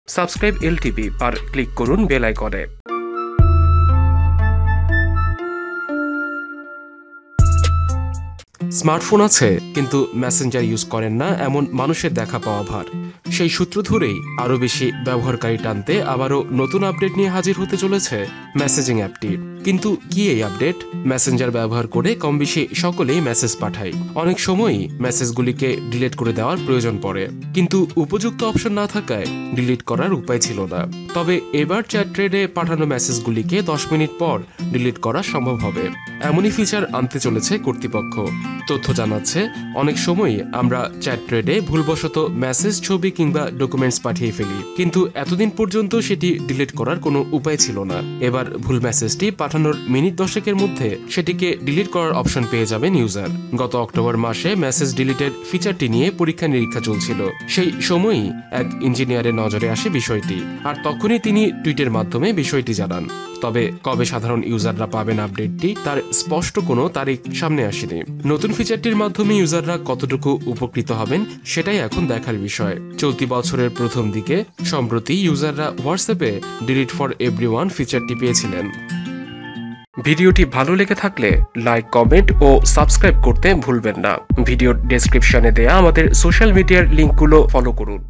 Subscribe LTV আর click করুন bell আইকনে। Smartphone আছে কিন্তু মেসেঞ্জার ইউজ করেন না এমন মানুষের দেখা পাওয়া ভার। সেই সূত্র ধরেই আরও বেশি ব্যবহারকারী টানতে আবারও নতুন আপডেট নিয়ে হাজির হতে চলেছে মেসেজিং অ্যাপটি। কিন্তু কি এই আপডেট? মেসেঞ্জার ব্যবহার করে কম বেশি সকলেই মেসেজ পাঠায়। অনেক সময়ই মেসেজগুলিকে ডিলিট করে দেওয়ার প্রয়োজন পড়ে, কিন্তু উপযুক্ত অপশন না থাকায় ডিলিট করার উপায় ছিল না। তবে এবার চ্যাট থ্রেডে পাঠানো মেসেজগুলিকে 10 মিনিট পর ডিলিট করা সম্ভব হবে, এমনই ফিচার আনতে চলেছে কর্তৃপক্ষ। তথ্য জানাচ্ছে, অনেক সময়ই আমরা চ্যাট থ্রেডে ভুলবশত মেসেজ, ছবি কিংবা ডকুমেন্টস পাঠিয়ে ফেলি, কিন্তু এতদিন পর্যন্ত সেটি ডিলিট করার কোনো উপায় ছিল না। এবার ভুল মেসেজটি পাঠানোর মিনিট 10 মধ্যে সেটিকে ডিলিট করার অপশন পেয়ে যাবেন ইউজার। গত অক্টোবর মাসে মেসেজ ডিলিটের ফিচারটি নিয়ে পরীক্ষা নিরীক্ষা চলছিল। সেই সময়ই এক ইঞ্জিনিয়ারের নজরে আসে বিষয়টি, আর তখনই তিনি টুইটের মাধ্যমে বিষয়টি জানান। তবে কবে সাধারণ ইউজাররা পাবেন আপডেটটি, তার স্পষ্ট কোনো তারিখ সামনে আসেনি। নতুন ফিচারটির মাধ্যমে ইউজাররা কতটুকু উপকৃত হবেন সেটাই এখন দেখার বিষয়। চলতি বছরের প্রথম দিকে সম্প্রতি ইউজাররা হোয়াটসঅ্যাপে ডিলিট ফর এভরিওয়ান ফিচারটি পেয়েছিলেন। ভিডিওটি ভালো লেগে থাকলে লাইক, কমেন্ট ও সাবস্ক্রাইব করতে ভুলবেন না। ভিডিওর ডেসক্রিপশনে দেয়া আমাদের সোশ্যাল মিডিয়ার লিঙ্কগুলো ফলো করুন।